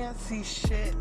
can't see shit.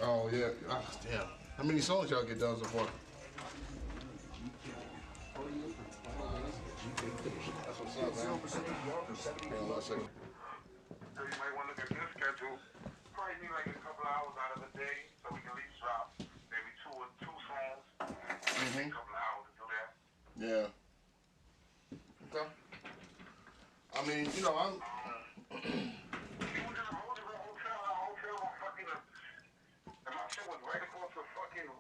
Oh yeah. Oh, damn. How many songs y'all get done so far? That's what's up, man. Hang on 1 second. So you might want to look at your schedule. Probably need like a couple hours out of the day, so we can at least drop maybe two songs. A couple hours to do that. Yeah. Okay. I mean, you know, I'm. He was in a hotel on fucking. And my shit was right across the fucking.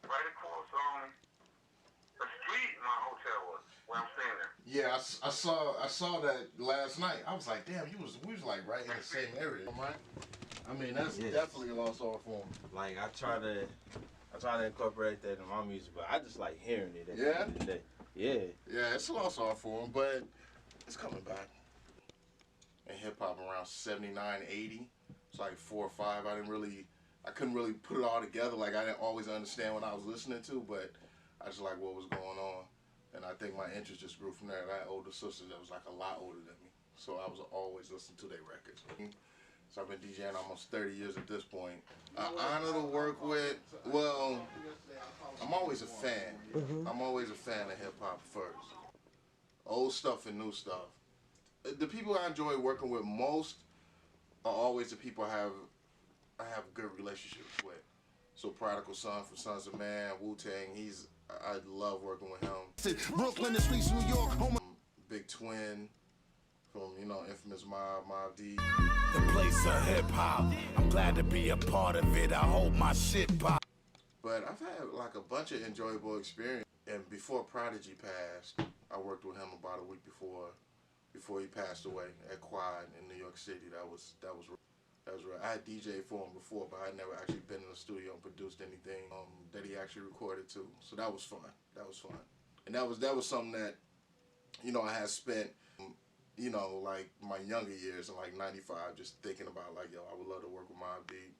Right across the street. My hotel was where I'm staying there. Yeah, I saw that last night. I was like, damn, we was like right in the same area, right? I mean, that's definitely a lost art form. Like I try to incorporate that in my music, but I just like hearing it. At Yeah? the end of the day. Yeah. Yeah, it's a lost art form, but it's coming back. And hip hop around 79, 80. It's like 4 or 5. I couldn't really put it all together. Like I didn't always understand what I was listening to, but I just like what was going on. And I think my interest just grew from there. I had older sisters that was like a lot older than me. So I was always listening to their records. So I've been DJing almost 30 years at this point. Honor to work with, well, I'm always a fan. I'm always a fan of hip hop first. Old stuff and new stuff. The people I enjoy working with most are always the people I have good relationships with. So Prodigal Son from Sons of Man, Wu-Tang, I love working with him. Brooklyn, the streets, New York, home. Big Twin from, you know, Infamous Mob D. The place of hip hop. I'm glad to be a part of it. I hope my shit pop. But I've had like a bunch of enjoyable experience. And before Prodigy passed, I worked with him about a week before he passed away at Quad in New York City. That was real. I had DJed for him before, but I had never actually been in the studio and produced anything that he actually recorded too. So that was fun. And that was something that, you know, I had spent, you know, like my younger years in like 95, just thinking about like, yo, I would love to work with Mobb Deep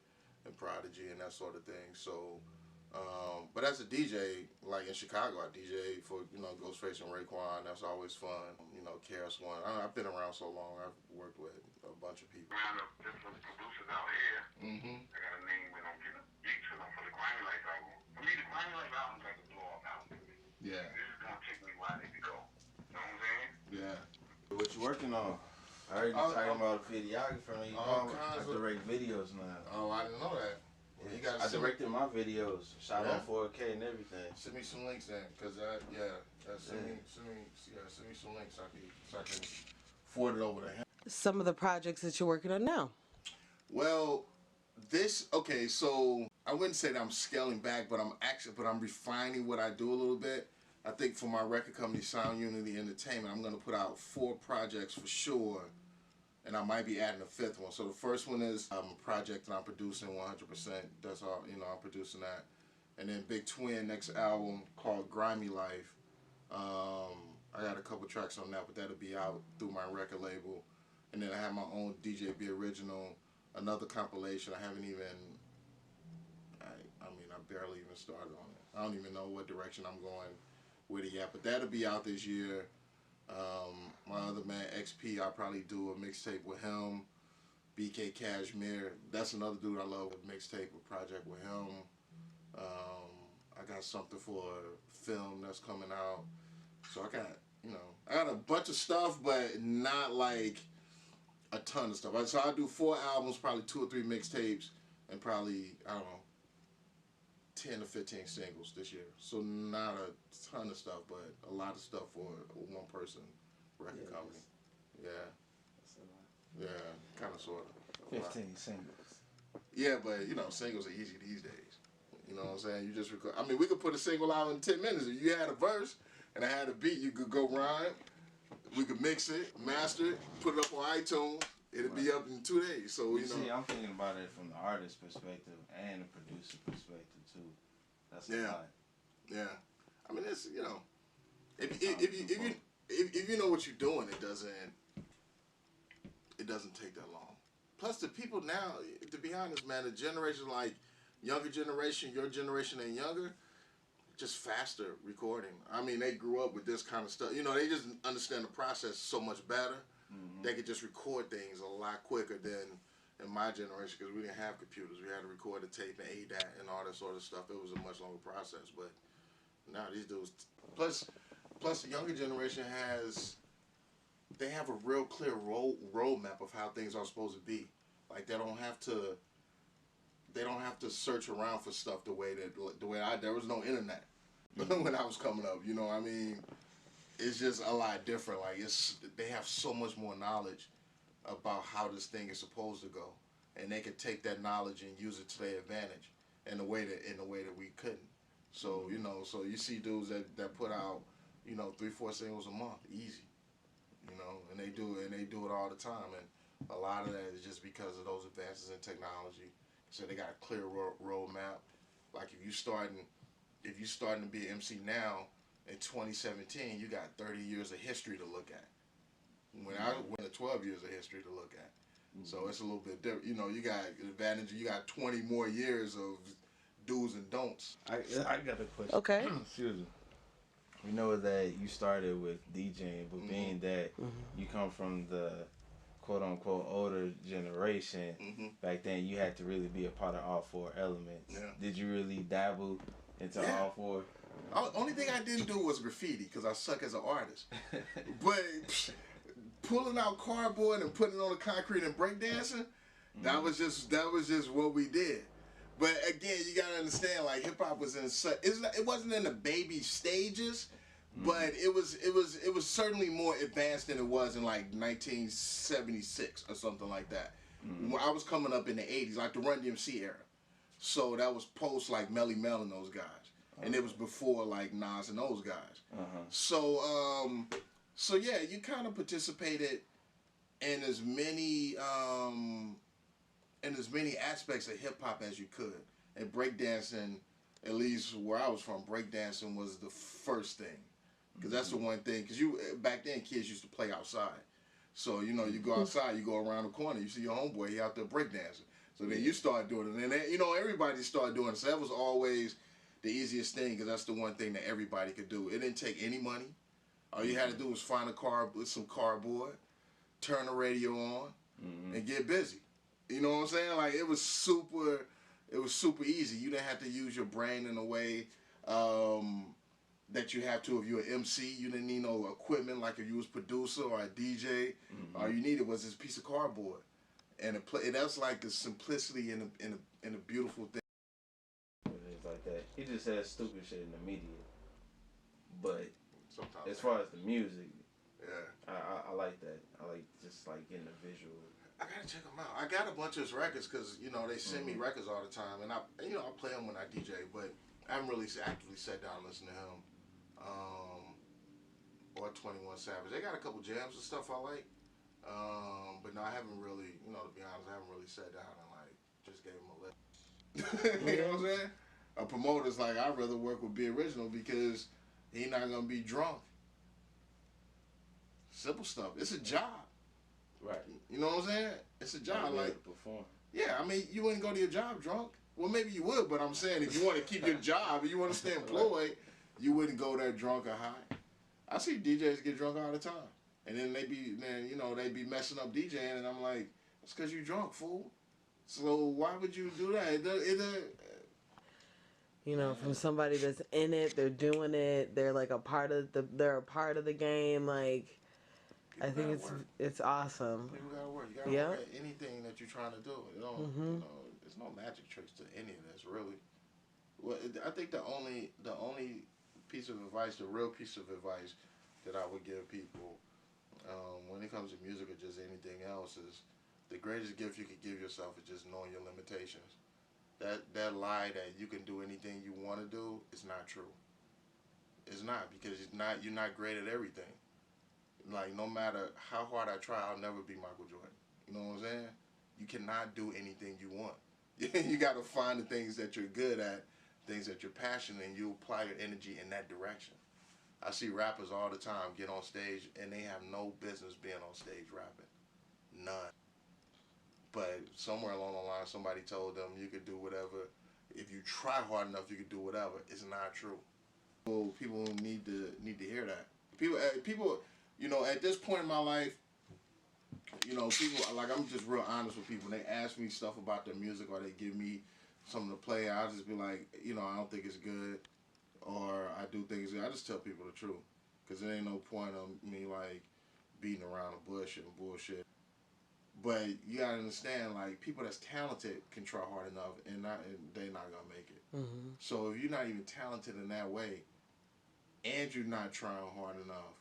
and Prodigy and that sort of thing. So, but as a DJ, like in Chicago, I DJ for, you know, Ghostface and Raekwon. That's always fun. You know, KRS One. I've been around so long. I've worked with a bunch of people. Round of different producers out here. I got a name when I'm getting beats for them for the Grammy Life album. For me, the Grammy Life album's like a blow-up album for me. Yeah. This is gonna take me where I need to go. You know what I'm saying? Yeah. What you working on? I heard you talking about a videographer. You know, I direct videos now. Oh, I didn't know that. Well, you I directed my videos, shot on 4K and everything. Send me some links then, cause send me some links so I can forward it over to him. Some of the projects that you're working on now. Well, so I wouldn't say that I'm scaling back, but I'm refining what I do a little bit. I think for my record company, Sound Unity Entertainment, I'm gonna put out 4 projects for sure. And I might be adding a 5th one. So the first one is a project that I'm producing 100%. That's all, you know, I'm producing that. And then Big Twin, next album called Grimy Life. I got a couple tracks on that, but that'll be out through my record label. And then I have my own DJB Original, another compilation. I haven't even, I barely even started on it. I don't even know what direction I'm going with it yet, but that'll be out this year. My other man XP, I'll probably do a mixtape with him. BK Cashmere, that's another dude I love, with mixtape, a project with him. I got something for a film that's coming out. So I got a bunch of stuff, but not like a ton of stuff. So I do 4 albums, probably 2 or 3 mixtapes, and probably, I don't know, 10 to 15 singles this year. So not a ton of stuff, but a lot of stuff for a one-person record company. Yeah. That's a lot. Yeah, kind of, sort of. 15 singles. Yeah, but, you know, singles are easy these days. You know what I'm saying? You just record. I mean, we could put a single out in 10 minutes. If you had a verse and I had a beat, you could go rhyme. We could mix it, master it, put it up on iTunes. It'll be up in 2 days. So, you know. See, I'm thinking about it from the artist perspective and the producer perspective, too. That's a lot. Yeah. I mean, it's, you know, if you know what you're doing, it doesn't take that long. Plus, the people now, to be honest, man, the generation like younger generation, your generation and younger, just faster recording. I mean, they grew up with this kind of stuff. You know, they just understand the process so much better. Mm-hmm. They could just record things a lot quicker than in my generation because we didn't have computers. We had to record the tape and ADAT and all that sort of stuff. It was a much longer process. But now these dudes, plus the younger generation they have a real clear roadmap of how things are supposed to be. Like they don't have to search around for stuff the way there was no internet when I was coming up. You know what I mean? It's just a lot different. Like they have so much more knowledge about how this thing is supposed to go, and they can take that knowledge and use it to their advantage in a way that we couldn't. So you know, so you see dudes that put out, you know, 3-4 singles a month, easy. You know, and they do it all the time, and a lot of that is just because of those advances in technology. So they got a clear roadmap. Like if you starting to be an MC now in 2017, you got 30 years of history to look at. When I went 12 years of history to look at. So it's a little bit different. You know, you got advantage. You got 20 more years of do's and don'ts. I got a question. Okay. Excuse me. We know that you started with DJing, but being that you come from the quote-unquote older generation, back then you had to really be a part of all four elements. Yeah. Did you really dabble into all four? Only thing I didn't do was graffiti because I suck as an artist. But pulling out cardboard and putting it on the concrete and breakdancing, that was just what we did. But again, you gotta understand, like hip hop was it wasn't in the baby stages, but it was certainly more advanced than it was in like 1976 or something like that. When I was coming up in the 80s, like the Run DMC era. So that was post like Melly Mel and those guys. And it was before like Nas and those guys. So yeah, you kind of participated in as many aspects of hip hop as you could. And breakdancing, at least where I was from, breakdancing was the first thing. Because that's the one thing. Because back then kids used to play outside. So you know, you go outside, you go around the corner, you see your homeboy, he out there breakdancing. So then you start doing it, and then, you know, everybody started doing it. So that was always the easiest thing, because that's the one thing that everybody could do. It didn't take any money. All you had to do was find a car with some cardboard, turn the radio on, and get busy. You know what I'm saying? Like it was super easy. You didn't have to use your brain in a way that you have to if you're an MC. You didn't need no equipment like if you was producer or a DJ. All you needed was this piece of cardboard, and that's like the simplicity and a beautiful thing. It's like that. He just says stupid shit in the media, but sometimes as far as the music, yeah, I like that. I like just like getting the visual. I gotta check them out. I got a bunch of his records because, you know, they send me records all the time, and I play them when I DJ, but I haven't really actively sat down and listened to him or 21 Savage. They got a couple jams and stuff I like, but no, I haven't really, you know, to be honest, I haven't really sat down and like just gave him a list. You know what I'm saying? A promoter's like, I'd rather work with Be Original because he's not gonna be drunk. Simple stuff. It's a job. Right. You know what I'm saying? It's a job. Like, perform. Yeah, I mean, you wouldn't go to your job drunk. Well, maybe you would, but I'm saying if you want to keep your job and you want to stay employed, you wouldn't go there drunk or high. I see DJs get drunk all the time, and then they be messing up DJing, and I'm like, it's because you drunk, fool. So why would you do that? You know, from somebody that's in it, they're doing it, they're like a part of the game, like. I think it's awesome. People gotta work. You gotta work at anything that you're trying to do. You know, there's no magic tricks to any of this, really. Well, I think the only piece of advice, the real piece of advice that I would give people when it comes to music or just anything else, is the greatest gift you could give yourself is just knowing your limitations. That lie that you can do anything you want to do is not true. It's not, because you're not great at everything. Like, no matter how hard I try, I'll never be Michael Jordan. You know what I'm saying? You cannot do anything you want. You got to find the things that you're good at, things that you're passionate in, and you apply your energy in that direction. I see rappers all the time get on stage and they have no business being on stage rapping. None. But somewhere along the line, somebody told them you could do whatever. If you try hard enough, you could do whatever. It's not true. So people need to hear that. People, you know, at this point in my life, you know, people, like, I'm just real honest with people. They ask me stuff about their music or they give me something to play. I'll just be like, you know, I don't think it's good, or I do think it's good. I just tell people the truth, because there ain't no point of me, like, beating around the bush and bullshit. But you gotta understand, like, people that's talented can try hard enough, and they not gonna make it. Mm-hmm. So if you're not even talented in that way, and you're not trying hard enough,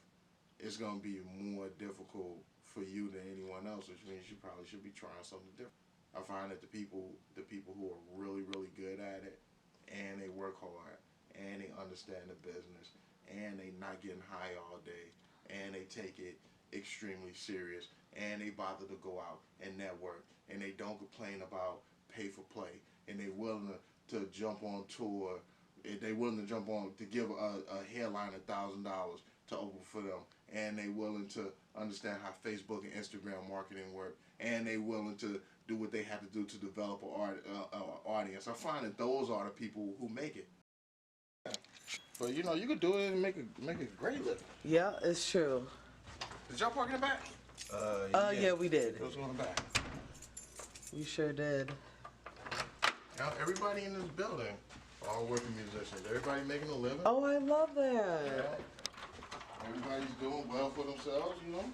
it's gonna be more difficult for you than anyone else, which means you probably should be trying something different. I find that the people who are really, really good at it, and they work hard, and they understand the business, and they not getting high all day, and they take it extremely serious, and they bother to go out and network, and they don't complain about pay for play, and they willing to jump on tour, they willing to jump on to give a headline $1,000 to open for them, and they willing to understand how Facebook and Instagram marketing work, and they willing to do what they have to do to develop an audience. I find that those are the people who make it. But you know, you could do it and make a great living. Yeah, it's true. Did y'all park in the back? Yeah, we did. Let's go in the back. We sure did. Now, everybody in this building are all working musicians. Everybody making a living. Oh, I love that. Yeah. Everybody's doing well for themselves, you know.